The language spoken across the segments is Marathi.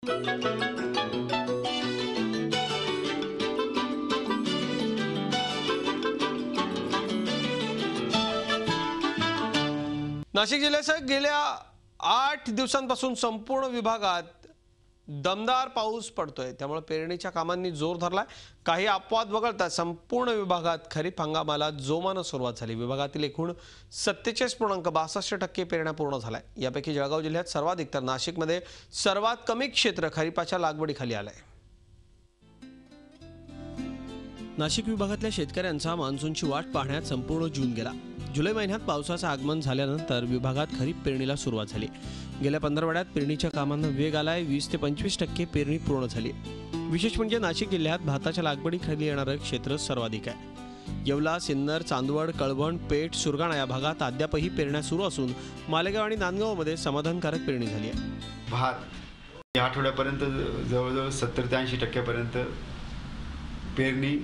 नाशिक जिल्ह्यासह गेल्या 8 दिवसांपासून संपूर्ण विभागात दमदार पाऊस पडतोय। त्यामुळे पेरणीच्या कामांनी जोर धरलाय। काही अपवाद वगळता संपूर्ण विभागात खरीप हंगामाला जोमाने सुरुवात झाली। विभागातील एकूण 47.62% पेरण्या पूर्ण झाल्या। यापैकी जळगाव जिल्ह्यात सर्वाधिक तर नाशिकमध्ये सर्वात कमी क्षेत्र खरीपाच्या लागवडीखाली आलंय। नाशिक विभागातल्या शेतकऱ्यांचा मान्सूनची वाट पाहण्यात संपूर्ण जून गेला। जुलै महिन्यात पावसाचं आगमन झाल्यानंतर विभागात खरीप पेरणीला सुरुवात झाली। गेल्या 15 आठवड्यात पेरणीच्या कामांना वेग आलाय। 20 ते 25% पेरणी पूर्ण झाली। विशेष म्हणजे नाशिक जिल्ह्यात भाताच्या लागवडीखाली येणारं क्षेत्र सर्वाधिक आहे। येवला, सिन्नर, चांदवड, कळवण, पेठ, सुरगाणा या भागात अद्यापही पेरण्या सुरू असून मालेगाव आणि नांदगावमध्ये समाधानकारक पेरणी झाली आहे। भात या आठवड्यापर्यंत जवळजवळ 70 ते 80% पर्यंत पेरणी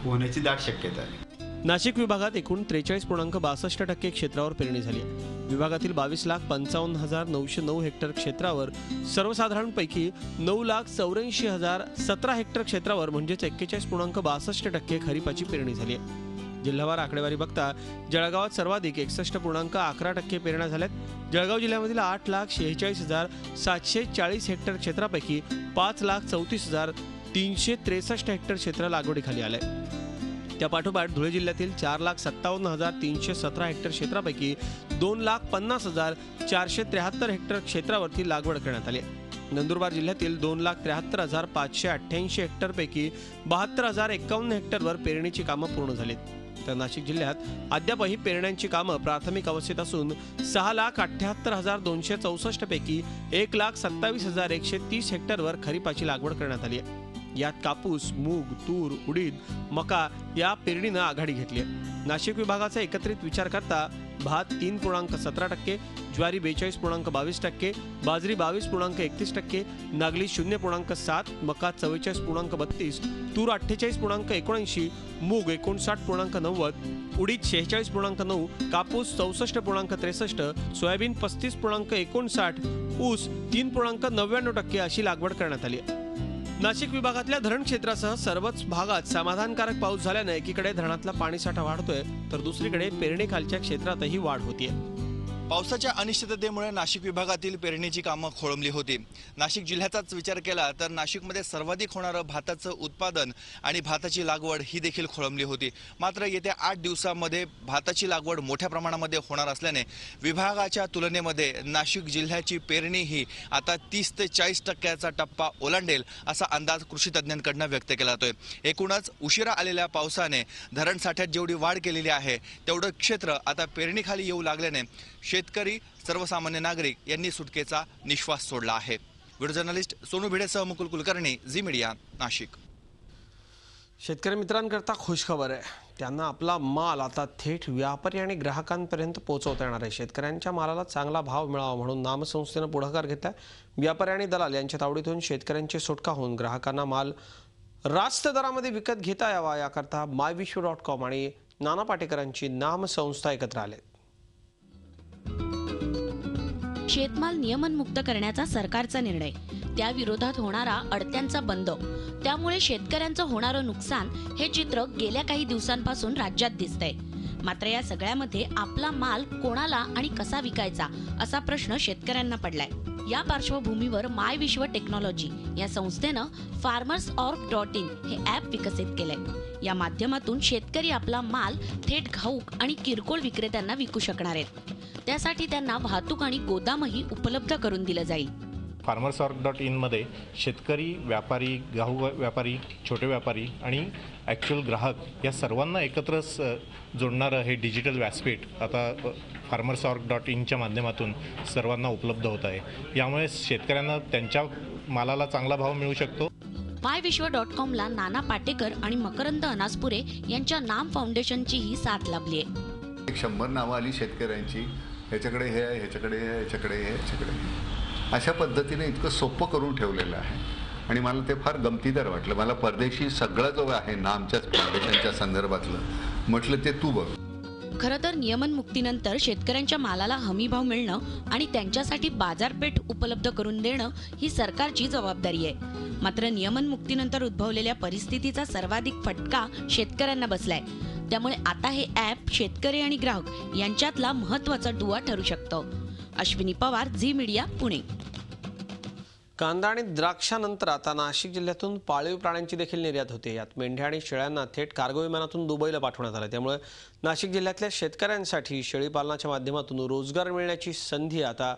होण्याची दाट शक्यता आहे। नाशिक विभागात एकूण 43.62% क्षेत्रावर पेरणी झाली आहे। विभागातील 22,55,909 हेक्टर क्षेत्रावर सर्वसाधारणपैकी 9,84,017 हेक्टर क्षेत्रावर म्हणजेच 41.62% खरीपाची पेरणी झाली आहे। जिल्हावार आकडेवारी बघता जळगावात सर्वाधिक 61.11% पेरण्या झाल्यात। जळगाव जिल्ह्यामधील 8,46,740 हेक्टर क्षेत्रापैकी 5,34,363 हेक्टर क्षेत्र लागवडीखाली आले। त्या पाठोपाठ धुळे जिल्ह्यातील 4,57,317 हेक्टर क्षेत्रापैकी 2,50,473 हेक्टर क्षेत्रावरती लागवड करण्यात आली। नंदुरबार जिल्ह्यातील 2,73,588 हेक्टरपैकी 72,051 हेक्टरवर पेरणीची कामं पूर्ण झालीत। तर नाशिक जिल्ह्यात अद्यापही पेरण्यांची कामं प्राथमिक अवस्थेत असून 6,78,264 पैकी 1,27,130 हेक्टरवर खरीपाची लागवड करण्यात आली आहे। यात कापूस, मूग, तूर, उडीद, मका या पेरणीनं आघाडी घेतली आहे। नाशिक विभागाचा एकत्रित विचार करता भात 3.17%, ज्वारी 42.22%, बाजरी 22.31%, नागली 0.7%, मका 44.32%, तूर 48.79%, मूग 59.90%, उडीद 46.9%, कापूस 64.63%, सोयाबीन 35.59%, ऊस 3.99% अशी लागवड करण्यात आली आहे। नाशिक विभागातल्या धरण क्षेत्रासह सर्वच भागात समाधानकारक पाऊस झाल्याने एकीकडे धरणातला पाणीसाठा वाढतोय तर दुसरीकडे पेरणीखालच्या क्षेत्रातही वाढ होतीये। पावसाच्या अनिश्चिततेमुळे नाशिक विभागातील पेरणीची कामं खोळंबली होती। नाशिक जिल्ह्याचाच विचार केला तर नाशिकमध्ये सर्वाधिक होणारं भाताचं उत्पादन आणि भाताची लागवड ही देखील खोळंबली होती। मात्र येत्या 8 दिवसांमध्ये भाताची लागवड मोठ्या प्रमाणामध्ये होणार असल्याने विभागाच्या तुलनेमध्ये नाशिक जिल्ह्याची पेरणी ही आता 30 ते 40% टप्पा ओलांडेल असा अंदाज कृषी तज्ज्ञांकडून व्यक्त केला जातोय। एकूणच उशिरा आलेल्या पावसाने धरण साठ्यात जेवढी वाढ केलेली आहे तेवढं क्षेत्र आता पेरणीखाली येऊ लागल्याने शेतकरी, सर्वसामान्य नागरिक यांनी सुटकेचा निश्वास सोडला आहे। व्हिडिओ जर्नलिस्ट सोनू भिडेसह मुकुल कुलकर्णी, झी मीडिया, नाशिक। शेतकरी मित्रांकरता खुशखबर आहे। त्यांना आपला माल आता थेट व्यापारी आणि ग्राहकांपर्यंत पोहोचवता येणार आहे। शेतकऱ्यांच्या मालाला चांगला भाव मिळावा म्हणून नामसंस्थेने पुढाकार घेतलाय। व्यापारी आणि दलाल यांच्या तावडीतून शेतकऱ्यांची सुटका होऊन ग्राहकांना माल रास्त दरामध्ये विकत घेता यावा याकरता myvishu.com आणि नाना पाटेकरांची नामसंस्था एकत्र आले। शेतमाल नियमनमुक्त करण्याचा सरकारचा निर्णय, त्या विरोधात होणारा अडत्यांचा बंद, त्यामुळे शेतकऱ्यांचं होणारं नुकसान हे चित्र गेल्या काही दिवसांपासून राज्यात दिसतंय। मात्र या सगळ्यामध्ये आपला माल कोणाला आणि कसा विकायचा असा प्रश्न शेतकऱ्यांना पडलाय। या पार्श्वभूमीवर माय विश्व टेक्नॉलॉजी या संस्थेनं farmersorg.in हे ॲप विकसित केलंय। या माध्यमातून शेतकरी आपला माल थेट घाऊक आणि किरकोळ विक्रेत्यांना विकू शकणार आहेत। त्यासाठी त्यांना वाहतूक आणि गोदामही उपलब्ध करून दिलं जाईल। farmersorg.in मध्ये शेतकरी, व्यापारी, घाऊक व्यापारी, छोटे व्यापारी आणि ॲक्च्युअल ग्राहक या सर्वांना एकत्र जोडणारं हे डिजिटल व्यासपीठ आता farmersorg.inच्या माध्यमातून सर्वांना उपलब्ध होत आहे। यामुळे शेतकऱ्यांना त्यांच्या मालाला चांगला भाव मिळू शकतो। myvishu.com ला नाना पाटेकर आणि मकरंद अनासपुरे यांच्या नाम फाउंडेशनची ही साथ लाभली आहे। 100 नावं आली शेतकऱ्यांची, ह्याच्याकडे हे आहे, ह्याच्याकडे हे, ह्याच्याकडे हे, ह्याच्याकडे अशा पद्धतीने इतकं सोपं करून ठेवलेलं आहे आणि मला ते फार गमतीदार वाटलं। मला परदेशी सगळं जो आहे ना आमच्याच फाउंडेशनच्या संदर्भातलं म्हटलं ते तू बघ। खरं तर नियमनमुक्तीनंतर शेतकऱ्यांच्या मालाला हमीभाव मिळणं आणि त्यांच्यासाठी बाजारपेठ उपलब्ध करून देणं ही सरकारची जबाबदारी आहे. मात्र नियमनमुक्तीनंतर उद्भवलेल्या परिस्थितीचा सर्वाधिक फटका शेतकऱ्यांना बसलाय. त्यामुळे आता हे ॲप शेतकरी आणि ग्राहक यांच्यातला महत्त्वाचा दुवा ठरू शकतं. Ashwini Pawar, Zee Media, Pune. कांदा आणि द्राक्षानंतर आता नाशिक जिल्ह्यातून पाळीव प्राण्यांची देखील निर्यात होते. यात मेंढ्या आणि शेळ्यांना थेट कार्गो विमानातून दुबईला पाठवण्यात आलं. त्यामुळे नाशिक जिल्ह्यातल्या शेतकऱ्यांसाठी शेळी पालनाच्या माध्यमातून रोजगार मिळण्याची संधी आता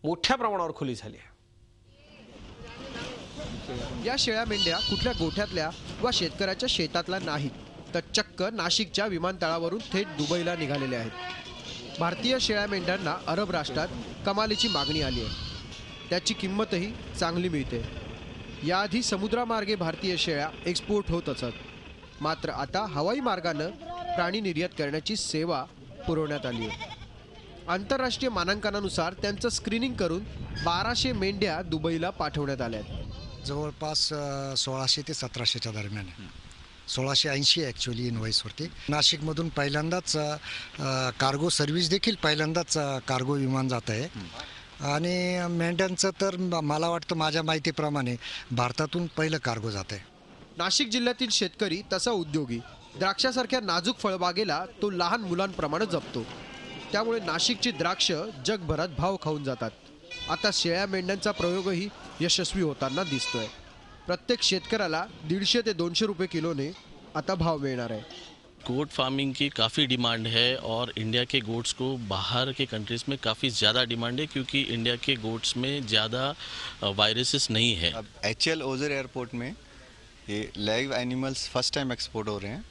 मोठ्या प्रमाणावर खुली झाली आहे. या शेळ्या मेंढ्या कुठल्या गोठ्यातल्या वा शेतकऱ्याच्या शेतातल्या नाहीत, तर चक्क नाशिकच्या विमानतळावरून थेट दुबईला निघालेल्या आहेत. भारतीय शेळ्या मेंढ्यांना अरब राष्ट्रात कमालीची मागणी आली आहे. त्याची किंमतही चांगली मिळते. याआधी समुद्रामार्गे भारतीय शेळ्या एक्सपोर्ट होत असत. मात्र आता हवाई मार्गानं प्राणी निर्यात करण्याची सेवा पुरवण्यात आली आहे. आंतरराष्ट्रीय मानांकनानुसार त्यांचं स्क्रीनिंग करून 1200 मेंढ्या दुबईला पाठवण्यात आल्या आहेत. जवळपास 1600 ते 1700च्या दरम्यान आहे. 1680 ॲक्च्युली इनव्हॉइसवरती. नाशिकमधून पहिल्यांदाच कार्गो सर्व्हिस देखील पहिल्यांदाच कार्गो विमान जात आहे. आणि मेंढ्यांचं तर मला वाटतं माझ्या माहितीप्रमाणे भारतातून पहिलं कार्गो जात आहे. नाशिक जिल्ह्यातील शेतकरी तसा उद्योगी द्राक्षासारख्या नाजूक फळबागेला तो लहान मुलांप्रमाणे जपतो. त्यामुळे नाशिकची द्राक्ष जगभरात भाव खाऊन जातात. आता शेळ्या मेंढ्यांचा प्रयोगही यशस्वी होताना दिसतोय. प्रत्येक शेतकऱ्याला 150 ते 200 रुपये किलोने आता भाव मिळणार आहे. गोट फार्मिंग की काफ़ी डिमांड है और इंडिया के गोट्स को बाहर के कंट्रीज़ में काफ़ी ज़्यादा डिमांड है, क्योंकि इंडिया के गोट्स में ज़्यादा वायरसेस नहीं है. अब HL ओझर एयरपोर्ट में ये live animals first time export हो रहे हैं.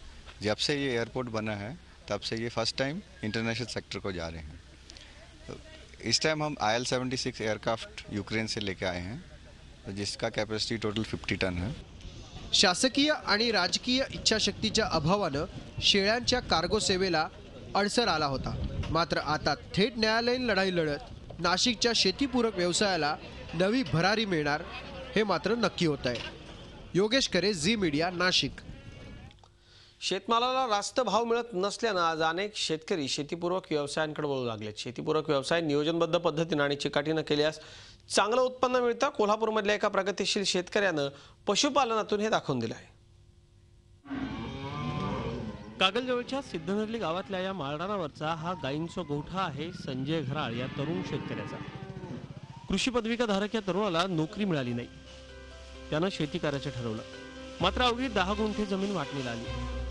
जब से ये एयरपोर्ट बना है तब से ये फर्स्ट टाइम इंटरनेशनल सेक्टर को जा रहे हैं. तो इस टाइम हम IL-76 एयरक्राफ्ट यूक्रेन से लेके आए हैं, जिसका कैपेसिटी टोटल 50 टन है. शासकीय आणि राजकीय इच्छाशक्तीच्या अभावानं शेळ्यांच्या कार्गो सेवेला अडसर आला होता. मात्र आता थेट न्यायालयीन लढाई लढत नाशिकच्या शेतीपूरक व्यवसायाला नवी भरारी मिळणार हे मात्र नक्की होत आहे. योगेश खरे, झी मीडिया, नाशिक. शेतमालाला रास्त भाव मिळत नसल्यानं आज अनेक शेतकरी शेतीपूरक व्यवसायांकडे वळू लागलेत. शेतीपूरक व्यवसाय नियोजनबद्ध पद्धतीनं आणि चिकाटीनं केल्यास चांगलं उत्पन्न मिळतं. कोल्हापूरमधल्या एका प्रगतिशील शेतकऱ्यानं पशुपालनातून हे दाखवून दिलं आहे. कागलजवळच्या सिद्धनगरी गावातल्या या माळरानावरचा हा गायींचा गोठा आहे संजय घराळ या तरुण शेतकऱ्याचा. कृषी पदविकाधारक या तरुणाला नोकरी मिळाली नाही. त्यानं शेती करायचं ठरवलं. मात्र अवघी 10 गुंठे जमीन वाटणीला आली.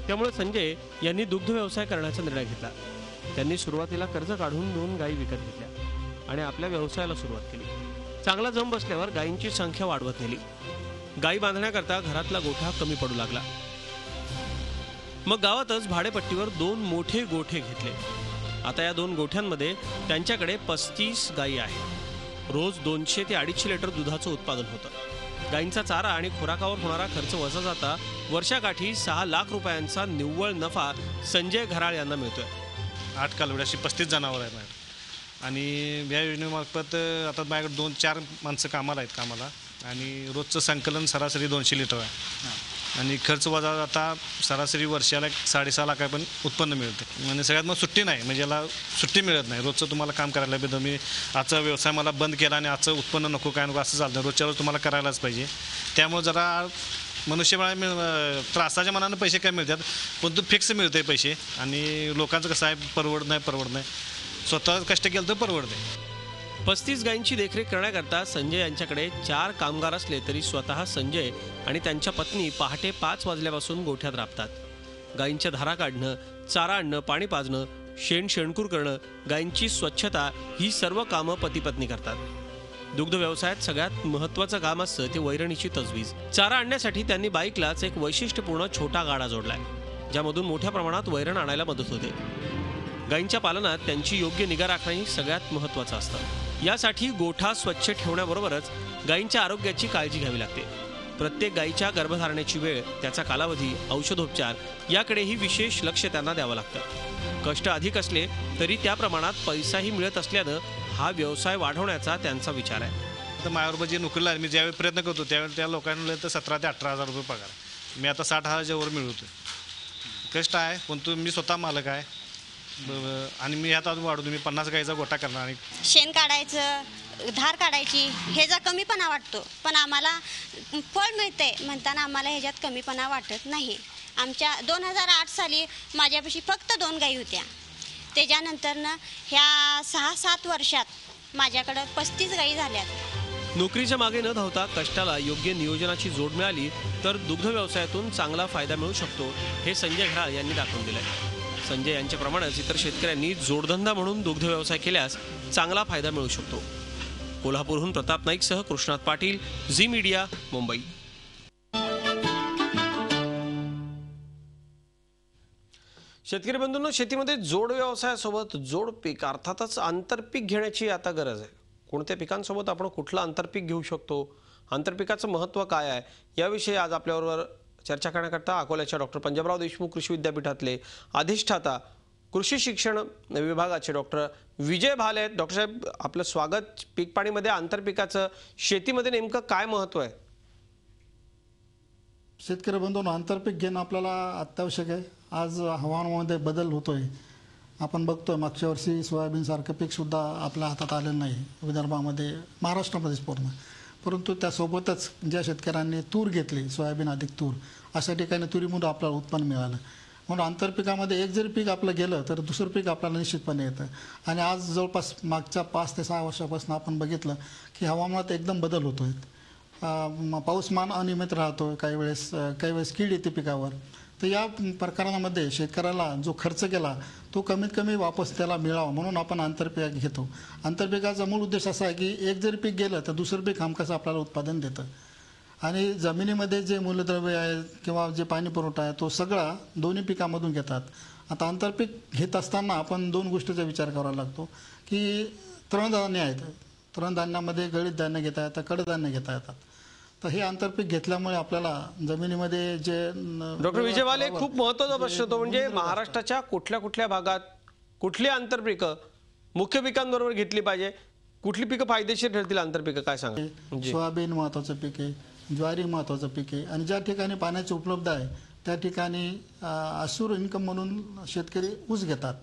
त्यामुळे संजय यांनी दुग्ध व्यवसाय करण्याचा निर्णय घेतला. त्यांनी सुरुवातीला कर्ज काढून 2 गायी विकत घेतल्या आणि आपल्या व्यवसायाला सुरुवात केली. चांगला जम बसल्यावर गायींची संख्या वाढवत नेली. गायी बांधण्याकरता घरातला गोठा कमी पडू लागला. मग गावातच भाडेपट्टीवर 2 मोठे गोठे घेतले. आता या 2 गोठ्यांमध्ये त्यांच्याकडे 35 गायी आहेत. रोज 200 ते 250 लिटर दुधाचं उत्पादन होतं. गायींचा चारा आणि खुराकावर होणारा खर्च वजा जाता वर्षाकाठी 6 लाख रुपयांचा निव्वळ नफा संजय घराळ यांना मिळतोय. 8 कालवडी अशी 35 जनावर आहेत माझ्याकडे. आणि या योजनेमार्फत आता माझ्याकडे 2-4 माणसं कामाला आहेत कामाला. आणि रोजचं संकलन सरासरी 200 लिटर आहे. आणि खर्च वजा जाता सरासरी वर्षाला 6.5 लाखापर्यंत उत्पन्न मिळतं. आणि सगळ्यात मग सुट्टी नाही, म्हणजे याला सुट्टी मिळत नाही. रोजचं तुम्हाला काम करायला पाहिजे. मी आजचा व्यवसाय मला बंद केला आणि आजचं उत्पन्न नको काय नको असं चालतं. रोजच्या रोज तुम्हाला करायलाच पाहिजे. त्यामुळे जरा मनुष्यबळ त्रासाच्या मनानं पैसे काय मिळतात, पण तो फिक्स मिळते पैसे. आणि लोकांचं कसं आहे, परवडत नाही. स्वतः कष्ट केलं तर परवडते. 35 गायींची देखरेख करण्याकरता संजय यांच्याकडे 4 कामगार असले तरी स्वतः संजय आणि त्यांच्या पत्नी पहाटे 5 वाजल्यापासून गोठ्यात राबतात. गायींच्या धारा काढणं, चारा आणणं, पाणी पाजणं, शेणकूर करणं, गायींची स्वच्छता ही सर्व कामं पती पत्नी करतात. दुग्ध व्यवसायात सगळ्यात महत्त्वाचं काम असतं ते वैरणीची तजवीज. चारा आणण्यासाठी त्यांनी बाईकलाच एक वैशिष्ट्यपूर्ण छोटा गाडा जोडलाय, ज्यामधून मोठ्या प्रमाणात वैरण आणायला मदत होते. गायींच्या पालनात त्यांची योग्य निगा राखणं सगळ्यात महत्त्वाचं असतं. यासाठी गोठा स्वच्छ ठेवण्याबरोबरच गायींच्या आरोग्याची काळजी घ्यावी लागते. प्रत्येक गायीच्या गर्भधारणेची वेळ, त्याचा कालावधी, औषधोपचार याकडेही विशेष लक्ष त्यांना द्यावं लागतं. कष्ट अधिक असले तरी त्या प्रमाणात पैसाही मिळत असल्यानं हा व्यवसाय वाढवण्याचा त्यांचा विचार आहे. तर माझ्याबरोबर जे नोकरीला मी ज्यावेळी प्रयत्न करतो त्यावेळी त्या लोकांना तर 17 ते 18 हजार रुपये पगार. मी आता 60,000च्या वर मिळवतो. कष्ट आहे, पण मी स्वतः मालक आहे. आणि मी ह्यात अजून वाढवतो, मी 50 गाईचा गोठा करणार आणि शेण काढायचं, धार काढायची ह्याचा कमीपणा वाटतो, पण आम्हाला फळ मिळते म्हणताना आम्हाला ह्याच्यात कमीपणा वाटत नाही. आमच्या 2008 साली माझ्यापाशी फक्त 2 गाई होत्या. त्याच्यानंतरनं ह्या 6-7 वर्षात माझ्याकडं 35 गाई झाल्यात. नोकरीच्या मागे न धावता कष्टाला योग्य नियोजनाची जोड मिळाली तर दुग्ध व्यवसायातून चांगला फायदा मिळू शकतो, हे संजय घराळ यांनी दाखवून दिलंय. संजय यांच्याप्रमाणेच इतर शेतकऱ्यांनी जोडधंदा म्हणून दुग्ध व्यवसाय केल्यास चांगला फायदा मिळू शकतो. कोल्हापूरहून प्रताप नाईकसह कृष्णात पाटील, झी मीडिया, मुंबई. शेतकरी बंधूंनो, शेतीमध्ये जोड व्यवसायासोबत जोड पीक अर्थातच आंतरपीक घेण्याची आता गरज आहे. कोणत्या पिकांसोबत आपण कुठलं आंतरपीक घेऊ शकतो, आंतरपिकाचं महत्त्व काय आहे, याविषयी आज आपल्याबरोबर चर्चा करण्याकरता अकोल्याच्या डॉक्टर पंजाबराव देशमुख कृषी विद्यापीठातले अधिष्ठाता कृषी शिक्षण विभागाचे डॉक्टर विजय भाले आहेत. डॉक्टर साहेब, आपलं स्वागत. पीक पाणीमध्ये आंतरपिकाचं शेतीमध्ये नेमकं काय महत्त्व आहे? शेतकरी बंधूंनो, आंतरपीक घेणं आपल्याला अत्यावश्यक आहे. आज हवामानामध्ये बदल होतोय. आपण बघतोय मागच्या वर्षी सोयाबीनसारखं पीकसुद्धा आपल्या हातात आलेलं नाही विदर्भामध्ये, महाराष्ट्रामध्येच पूर्ण. परंतु त्यासोबतच ज्या शेतकऱ्यांनी तूर घेतली, सोयाबीन अधिक तूर, अशा ठिकाणी तुरीमधून आपल्याला उत्पन्न मिळालं. म्हणून आंतरपिकामध्ये एक जरी पीक आपलं गेलं तर दुसरं पीक आपल्याला निश्चितपणे येतं. आणि आज जवळपास मागच्या 5 ते 6 वर्षापासून आपण बघितलं की हवामानात एकदम बदल होतोय. पाऊसमान अनियमित राहतो, काही वेळेस कीड येते पिकावर. तर या प्रकरणामध्ये शेतकऱ्याला जो खर्च केला तो कमीत कमी वापस त्याला मिळावा म्हणून आपण आंतरपीक घेतो. आंतरपिकाचा मूळ उद्देश असा आहे की एक जरी पीक गेलं तर दुसरं पीक हमखास आपल्याला उत्पादन देतं. आणि जमिनीमध्ये जे मूलद्रव्य आहे किंवा जे पाणी पुरवठा आहे तो सगळा दोन्ही पिकामधून घेतात. आता आंतरपीक घेत असताना आपण 2 गोष्टीचा विचार करावा लागतो की तृणधान्य आहेत, तृणधान्यामध्ये गळीत धान्य घेता येतात, कडधान्य घेता येतात. तर हे आंतरपीक घेतल्यामुळे आपल्याला जमिनीमध्ये जे डॉक्टर विजय भाले, खूप महत्त्वाचा प्रश्न तो म्हणजे महाराष्ट्राच्या कुठल्या कुठल्या भागात कुठली आंतरपिकं मुख्य पिकांबरोबर घेतली पाहिजे, कुठली पिकं फायदेशीर ठरतील आंतरपिकं, काय सांगा? सोयाबीन महत्त्वाचं पीक आहे, ज्वारी महत्त्वाचं पीक आहे. आणि ज्या ठिकाणी पाण्याची उपलब्ध आहे त्या ठिकाणी असूर इन्कम म्हणून शेतकरी ऊस घेतात.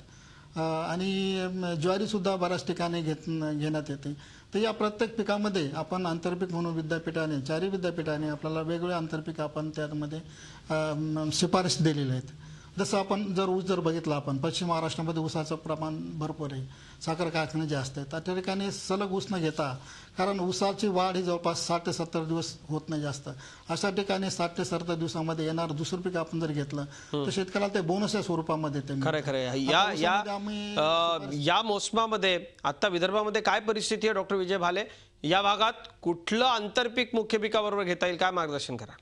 आणि ज्वारीसुद्धा बऱ्याच ठिकाणी घेण्यात येते. तर या प्रत्येक पिकामध्ये आपण आंतरपीक म्हणून विद्यापीठाने, 4 विद्यापीठाने आपल्याला वेगवेगळे आंतरपीक आपण त्यामध्ये शिफारस दिलेले आहेत. जसं आपण जर ऊस जर बघितला, आपण पश्चिम महाराष्ट्रामध्ये ऊसाचं प्रमाण भरपूर आहे, साखर कारखाने जास्त आहेत. त्या ठिकाणी सलग ऊस न घेता, कारण ऊसाची वाढ ही जवळपास 60 ते 70 दिवस होत नाही जास्त, अशा ठिकाणी 60 ते 70 दिवसामध्ये येणार दुसरं पीक आपण जर घेतलं तर शेतकऱ्याला ते बोनसच्या स्वरूपामध्ये ते खरं खरं. या मोसमामध्ये आता विदर्भामध्ये काय परिस्थिती आहे डॉक्टर विजय भाले? या भागात कुठलं आंतरपीक मुख्य पिकाबरोबर घेता येईल, काय मार्गदर्शन करा?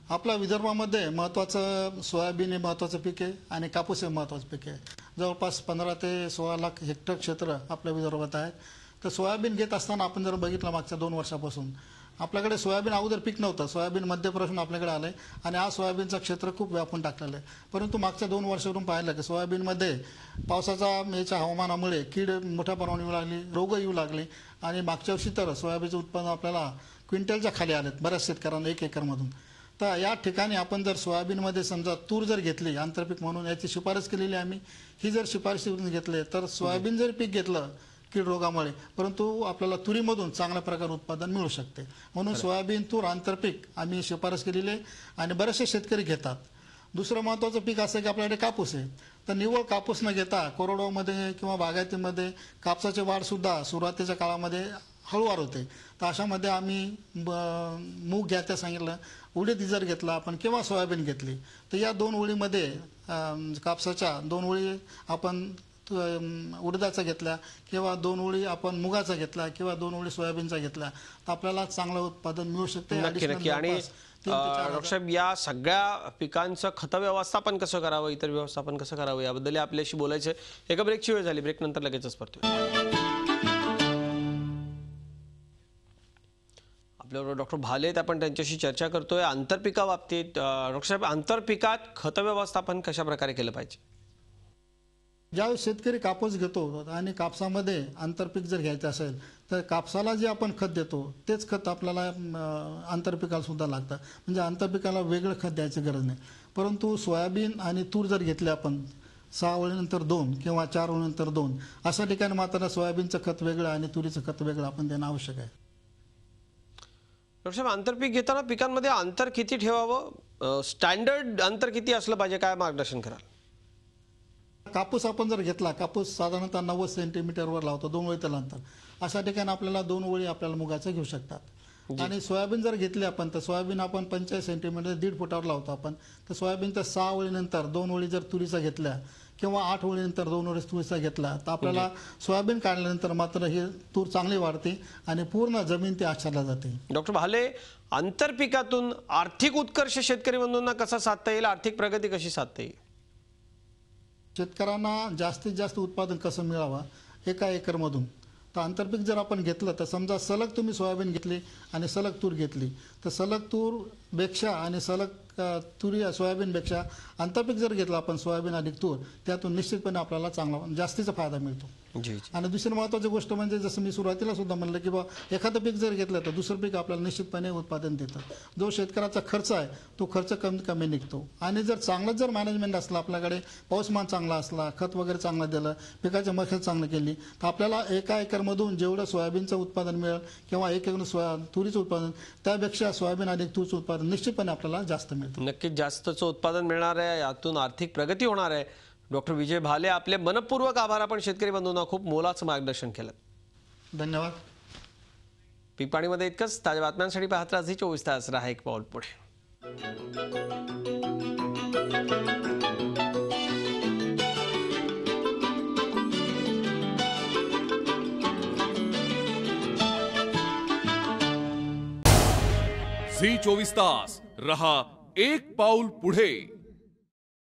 आपल्या विदर्भामध्ये महत्त्वाचं सोयाबीन हे महत्त्वाचं पीक आहे आणि कापूस हे महत्त्वाचं पीक आहे. जवळपास 15 ते 16 लाख हेक्टर क्षेत्र आपल्या विदर्भात आहे. तर सोयाबीन घेत असताना आपण जर बघितलं मागच्या 2 वर्षापासून आपल्याकडे सोयाबीन अगोदर पीक नव्हतं. सोयाबीन मध्यप्रदेशून आपल्याकडे आलं आहे आणि आज सोयाबीनचं क्षेत्र खूप व्यापून टाकलेलं आहे. परंतु मागच्या 2 वर्षावरून पाहिलं की सोयाबीनमध्ये पावसाच्या याच्या हवामानामुळे कीड मोठ्या प्रमाणात येऊ लागली, रोग येऊ लागले. आणि मागच्या वर्षी तर सोयाबीनचं उत्पन्न आपल्याला क्विंटलच्या खाली आलेत बऱ्याच शेतकऱ्यांना 1 एकरमधून. तर या ठिकाणी आपण जर सोयाबीनमध्ये समजा तूर जर घेतली आंतरपीक म्हणून, याची शिफारस केलेली आम्ही, ही जर शिफारस घेतली तर सोयाबीन जर पीक घेतलं कीड रोगामुळे, परंतु आपल्याला तुरीमधून चांगल्या प्रकारे उत्पादन मिळू शकते. म्हणून सोयाबीन तूर आंतरपीक आम्ही शिफारस केलेली आहे आणि बरेचसे शेतकरी घेतात. दुसरं महत्त्वाचं पीक असं की आपल्याकडे कापूस आहे. तर निव्वळ कापूस न घेता कोरडवामध्ये किंवा बागायतीमध्ये कापसाची वाढसुद्धा सुरुवातीच्या काळामध्ये हळूवार होते. तर अशामध्ये आम्ही मूग घ्यायचं सांगितलं, उडीद जर घेतला आपण किंवा सोयाबीन घेतली तर या 2 ओळीमध्ये कापसाच्या 2 ओळी आपण उडदाचा घेतल्या किंवा 2 ओळी आपण मुगाचा घेतला किंवा 2 ओळी सोयाबीनचा घेतला तर आपल्याला चांगलं उत्पादन मिळू शकते. नक्की. आणि डॉक्टर साहेब, या सगळ्या पिकांचं खत व्यवस्थापन कसं करावं, इतर व्यवस्थापन कसं करावं, याबद्दल आपल्याशी बोलायचं. एका ब्रेकची वेळ झाली, ब्रेक नंतर लगेचच परतूया. आपल्याबरोबर डॉक्टर भाले आहेत, आपण त्यांच्याशी चर्चा करतोय आंतरपिकाबाबतीत. डॉक्टर साहेब, आंतरपिकात खत व्यवस्थापन कशा प्रकारे केलं पाहिजे? ज्यावेळेस शेतकरी कापूस घेतो आणि कापसामध्ये आंतरपीक जर घ्यायचं असेल तर कापसाला जे आपण खत देतो तेच खत आपल्याला आंतरपिकाला सुद्धा लागतं. म्हणजे आंतरपिकाला वेगळं खत द्यायची गरज नाही. परंतु सोयाबीन आणि तूर जर घेतले आपण 6 ओळीनंतर 2 किंवा 4 ओळीनंतर 2 अशा ठिकाणी मात्र सोयाबीनचं खत वेगळं आणि तुरीचं खत वेगळं आपण देणं आवश्यक आहे. डॉक्टर साहेब, आंतरपीक घेताना पिकांमध्ये अंतर किती ठेवावं, स्टँडर्ड अंतर किती असलं पाहिजे, काय मार्गदर्शन कराल? कापूस आपण जर घेतला, कापूस साधारणतः 90 सेंटीमीटरवर लावतो, 2 ओळी त्याला अंतर. अशा ठिकाणी आपल्याला 2 ओळी आपल्याला मुगाच्या घेऊ शकतात. आणि सोयाबीन जर घेतली आपण तर सोयाबीन आपण 45 सेंटीमीटर 1.5 फुटावर लावतो आपण. तर सोयाबीनच्या 6 ओळीनंतर 2 ओळी जर तुरीचा घेतल्या किंवा 8 ओळीनंतर 2 ओळी तुरीचा घेतला तर आपल्याला सोयाबीन काढल्यानंतर मात्र ही तूर चांगली वाढते आणि पूर्ण जमीन ती आच्छादल्या जाते. डॉक्टर भाले, आंतरपिकातून आर्थिक उत्कर्ष शेतकरी बंधूंना कसा साधता येईल, आर्थिक प्रगती कशी साधता येईल? शेतकऱ्यांना जास्तीत जास्त उत्पादन कसं मिळावं एका एकरमधून, तर आंतरपीक जर आपण घेतलं तर समजा सलग तुम्ही सोयाबीन घेतली आणि सलग तूर घेतली तर सलग तूरपेक्षा आणि सलग तुरी सोयाबीनपेक्षा आंतरपीक जर घेतलं आपण सोयाबीन आणि तूर, त्यातून निश्चितपणे आपल्याला चांगला जास्तीचा फायदा मिळतो. आणि दुसरी महत्त्वाची गोष्ट म्हणजे जसं मी सुरुवातीला सुद्धा म्हणलं की एखादं पीक जर घेतलं तर दुसरं पीक आपल्याला निश्चितपणे उत्पादन देतं. जो शेतकऱ्याचा खर्च आहे तो खर्च कमी निघतो. आणि जर चांगलं जर मॅनेजमेंट असलं, आपल्याकडे पाऊसमान चांगला असला, खत वगैरे चांगलं दिलं, पिकाची मशागत चांगली केली तर आपल्याला एका एकरमधून जेवढं सोयाबीनचं उत्पादन मिळेल किंवा एक एकर तुरीचं उत्पादन त्यापेक्षा सोयाबीन आणि तूरचं उत्पादन निश्चितपणे आपल्याला जास्त मिळतं. नक्कीच जास्तचं उत्पादन मिळणार आहे, यातून आर्थिक प्रगती होणार आहे. डॉक्टर विजय भाले, आपले मनपूर्वक आभार. आपण शेतकरी बंधूंना खूप मोलाचं मार्गदर्शन केलं. धन्यवाद. पीक पाणीमध्ये इतकंच. ताज्या बातम्यांसाठी पाहत राहा झी 24 तास. राहा एक पाऊल पुढे. झी 24 तास. रहा एक पाऊल पुढे.